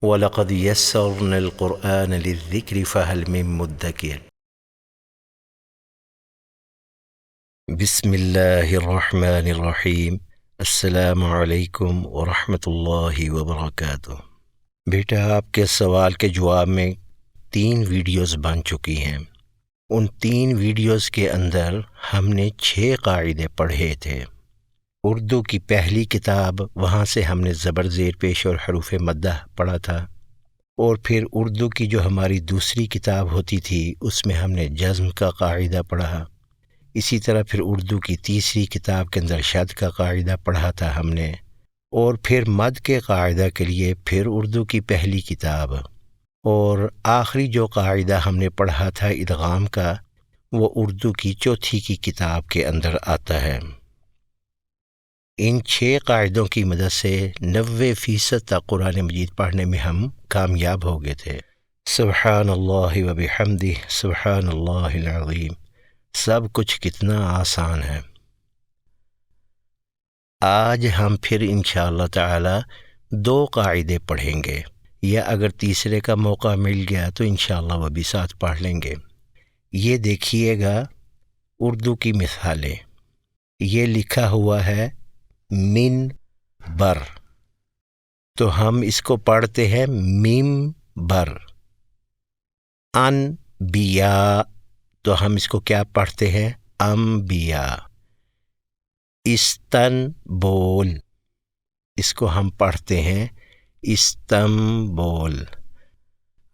وَلَقَدْ يَسَّرْنَا الْقُرْآنَ لِلذِّكْرِ فَهَلْ مِن مُّدَّكِرٍ بسم اللہ الرحمن الرحیم۔ السلام علیکم ورحمۃ اللہ وبرکاتہ۔ بیٹا، آپ کے سوال کے جواب میں 3 ویڈیوز بن چکی ہیں۔ ان 3 ویڈیوز کے اندر ہم نے 6 قاعدے پڑھے تھے۔ اردو کی پہلی کتاب، وہاں سے ہم نے زبر، زیر پیش اور حروف مدہ پڑھا تھا، اور پھر اردو کی جو ہماری دوسری کتاب ہوتی تھی اس میں ہم نے جزم کا قاعدہ پڑھا۔ اسی طرح پھر اردو کی تیسری کتاب کے اندر شد کا قاعدہ پڑھا تھا ہم نے، اور پھر مد کے قاعدہ کے لیے پھر اردو کی پہلی کتاب، اور آخری جو قاعدہ ہم نے پڑھا تھا ادغام کا، وہ اردو کی چوتھی کی کتاب کے اندر آتا ہے۔ ان 6 قاعدوں کی مدد سے 90% تک قرآن مجید پڑھنے میں ہم کامیاب ہو گئے تھے۔ سبحان اللہ و بحمدہ، سبحان اللہ العظیم۔ سب کچھ کتنا آسان ہے۔ آج ہم پھر انشاءاللہ تعالی 2 قاعدے پڑھیں گے، یا اگر تیسرے کا موقع مل گیا تو انشاءاللہ وہ بھی ساتھ پڑھ لیں گے۔ یہ دیکھیے گا اردو کی مثالیں۔ یہ لکھا ہوا ہے من بر، تو ہم اس کو پڑھتے ہیں میم بر۔ انبیاء، تو ہم اس کو کیا پڑھتے ہیں؟ انبیاء۔ استنبول، اس کو ہم پڑھتے ہیں استنبول۔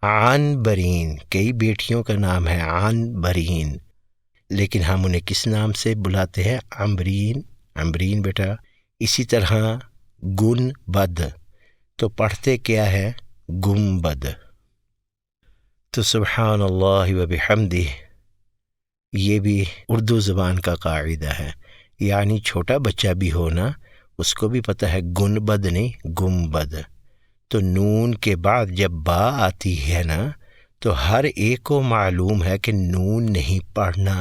عنبرین، کئی بیٹیوں کا نام ہے عنبرین، لیکن ہم انہیں کس نام سے بلاتے ہیں؟ عمرین، عمرین بیٹا۔ اسی طرح گنبد، تو پڑھتے کیا ہے؟ گنبد۔ تو سبحان اللہ و بحمدہ، یہ بھی اردو زبان کا قاعدہ ہے، یعنی چھوٹا بچہ بھی ہو نا، اس کو بھی پتہ ہے گنبد نہیں گنبد۔ تو نون کے بعد جب با آتی ہے نا، تو ہر ایک کو معلوم ہے کہ نون نہیں پڑھنا،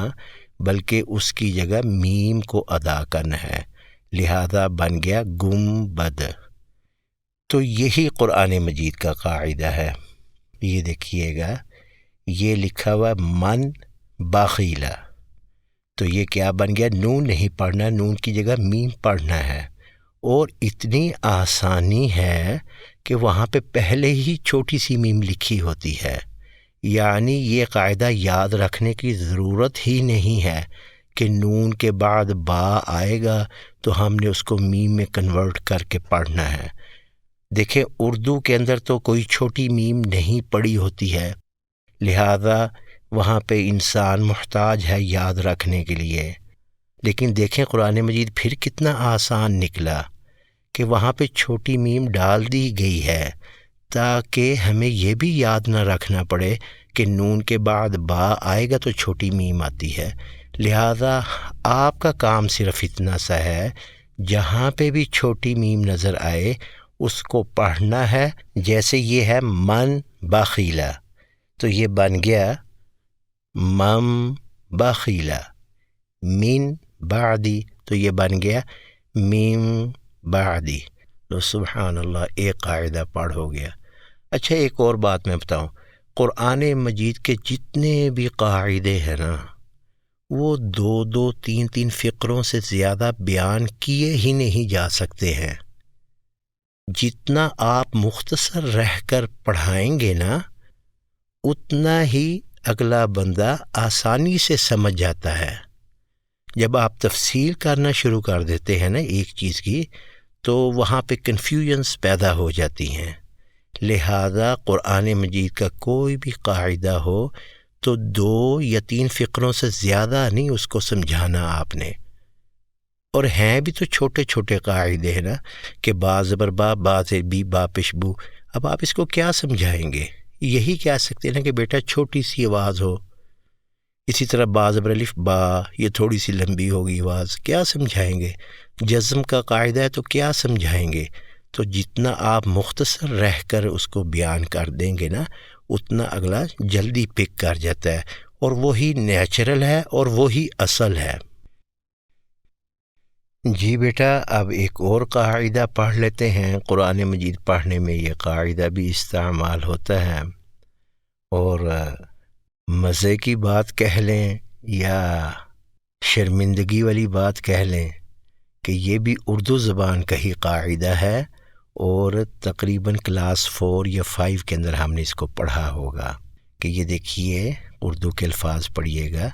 بلکہ اس کی جگہ میم کو ادا کرنا ہے، لہذا بن گیا گنبد۔ تو یہی قرآن مجید کا قاعدہ ہے۔ یہ دیکھیے گا، یہ لکھا ہوا من بخیلا، تو یہ کیا بن گیا؟ نون نہیں پڑھنا، نون کی جگہ میم پڑھنا ہے، اور اتنی آسانی ہے کہ وہاں پہ پہلے ہی چھوٹی سی میم لکھی ہوتی ہے، یعنی یہ قاعدہ یاد رکھنے کی ضرورت ہی نہیں ہے کہ نون کے بعد با آئے گا تو ہم نے اس کو میم میں کنورٹ کر کے پڑھنا ہے۔ دیکھیں، اردو کے اندر تو کوئی چھوٹی میم نہیں پڑی ہوتی ہے، لہذا وہاں پہ انسان محتاج ہے یاد رکھنے کے لیے۔ لیکن دیکھیں قرآن مجید پھر کتنا آسان نکلا کہ وہاں پہ چھوٹی میم ڈال دی گئی ہے، تاکہ ہمیں یہ بھی یاد نہ رکھنا پڑے کہ نون کے بعد با آئے گا تو چھوٹی میم آتی ہے۔ لہذا آپ کا کام صرف اتنا سا ہے، جہاں پہ بھی چھوٹی میم نظر آئے اس کو پڑھنا ہے۔ جیسے یہ ہے من بخیلا، تو یہ بن گیا مم بخیلا۔ من بعدی، تو یہ بن گیا میم بعدی۔ تو سبحان اللہ، ایک قاعدہ پڑھ ہو گیا۔ اچھا، ایک اور بات میں بتاؤں، قرآن مجید کے جتنے بھی قاعدے ہیں نا، وہ 2 3 فقروں سے زیادہ بیان کیے ہی نہیں جا سکتے ہیں۔ جتنا آپ مختصر رہ کر پڑھائیں گے نا، اتنا ہی اگلا بندہ آسانی سے سمجھ جاتا ہے۔ جب آپ تفصیل کرنا شروع کر دیتے ہیں نا ایک چیز کی، تو وہاں پہ کنفیوژنس پیدا ہو جاتی ہیں۔ لہذا قرآن مجید کا کوئی بھی قاعدہ ہو تو 2 یا 3 فقروں سے زیادہ نہیں اس کو سمجھانا آپ نے۔ اور ہیں بھی تو چھوٹے چھوٹے قاعدے ہیں نا، کہ با زبر با، با سے بی، با پیش بو۔ اب آپ اس کو کیا سمجھائیں گے؟ یہی کہہ سکتے ہیں نا کہ بیٹا چھوٹی سی آواز ہو۔ اسی طرح با زبر الف با، یہ تھوڑی سی لمبی ہوگی آواز، کیا سمجھائیں گے؟ جزم کا قاعدہ ہے تو کیا سمجھائیں گے؟ تو جتنا آپ مختصر رہ کر اس کو بیان کر دیں گے نا، اتنا اگلا جلدی پک کر جاتا ہے، اور وہی نیچرل ہے اور وہی اصل ہے۔ جی بیٹا، اب ایک اور قاعدہ پڑھ لیتے ہیں۔ قرآن مجید پڑھنے میں یہ قاعدہ بھی استعمال ہوتا ہے، اور مزے کی بات کہہ لیں یا شرمندگی والی بات کہہ لیں کہ یہ بھی اردو زبان کا ہی قاعدہ ہے، اور تقریباً کلاس 4 یا 5 کے اندر ہم نے اس کو پڑھا ہوگا کہ یہ دیکھیے اردو کے الفاظ پڑھیے گا: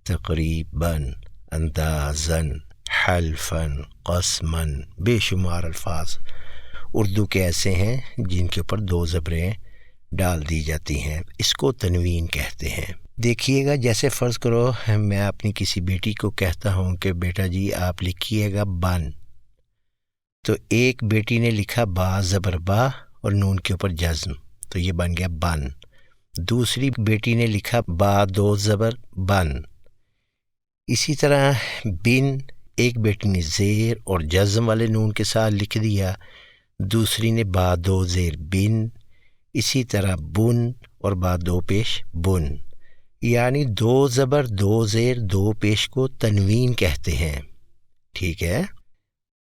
تقریباً، اندازاً، حلفاً، قسماً، بے شمار الفاظ اردو کے ایسے ہیں جن کے اوپر 2 زبریں ڈال دی جاتی ہیں، اس کو تنوین کہتے ہیں۔ دیکھیے گا، جیسے فرض کرو میں اپنی کسی بیٹی کو کہتا ہوں کہ بیٹا جی آپ لکھیے گا بن، تو ایک بیٹی نے لکھا با زبر با اور نون کے اوپر جزم، تو یہ بن گیا بن۔ دوسری بیٹی نے لکھا با 2 زبر بن۔ اسی طرح بن، ایک بیٹی نے زیر اور جزم والے نون کے ساتھ لکھ دیا، دوسری نے با 2 زیر بن۔ اسی طرح بن اور با 2 پیش بن، یعنی 2 زبر 2 زیر 2 پیش کو تنوین کہتے ہیں، ٹھیک ہے؟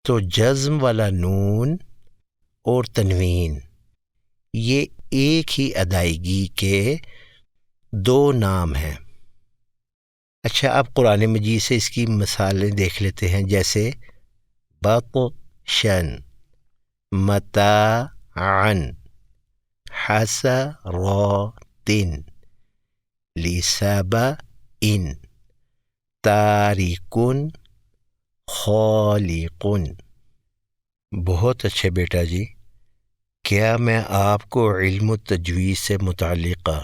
تو جزم والا نون اور تنوین یہ ایک ہی ادائیگی کے 2 نام ہیں۔ اچھا، اب قرآن مجید سے اس کی مثالیں دیکھ لیتے ہیں، جیسے بطشن، متاعن، حسراتن، لسبئن، تارکن، خالقن۔ بہت اچھے بیٹا جی، کیا میں آپ کو علم التجوید سے متعلقہ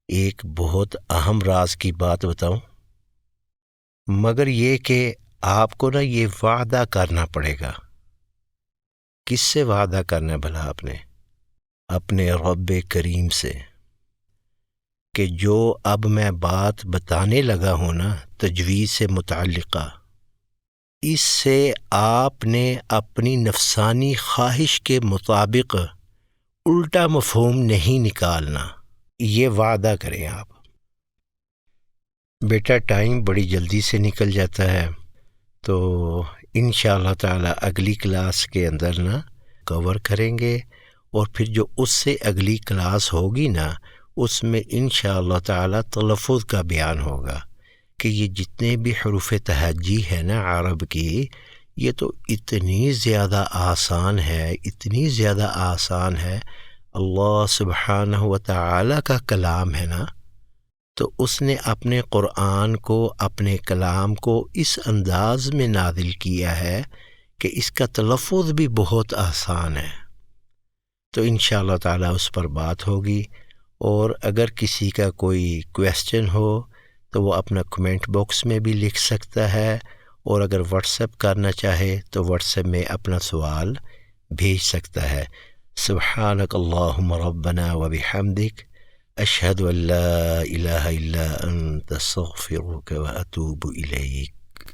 ایک بہت اہم راز کی بات بتاؤں؟ مگر یہ کہ آپ کو نا یہ وعدہ کرنا پڑے گا۔ کس سے وعدہ کرنا ہے بھلا آپ نے؟ اپنے رب کریم سے، کہ جو اب میں بات بتانے لگا ہوں نا تجوید سے متعلقہ، اس سے آپ نے اپنی نفسانی خواہش کے مطابق الٹا مفہوم نہیں نکالنا، یہ وعدہ کریں آپ۔ بیٹا ٹائم بڑی جلدی سے نکل جاتا ہے، تو انشاءاللہ تعالی اگلی کلاس کے اندر نا کور کریں گے، اور پھر جو اس سے اگلی کلاس ہوگی نا اس میں انشاءاللہ تعالی تلفظ کا بیان ہوگا کہ یہ جتنے بھی حروف تہجی ہے نا عرب کی، یہ تو اتنی زیادہ آسان ہے، اتنی زیادہ آسان ہے۔ اللہ سبحانہ و تعالی کا کلام ہے نا، تو اس نے اپنے قرآن کو، اپنے کلام کو اس انداز میں نازل کیا ہے کہ اس کا تلفظ بھی بہت آسان ہے۔ تو انشاءاللہ تعالی اس پر بات ہوگی، اور اگر کسی کا کوئی کویسچن ہو تو وہ اپنا کمنٹ باکس میں بھی لکھ سکتا ہے، اور اگر واٹس ایپ کرنا چاہے تو واٹس ایپ میں اپنا سوال بھیج سکتا ہے۔ سبحانک اللہم ربنا و بحمدک، اشہد ان لا الہ الا انت، استغفرک و اتوب الیک۔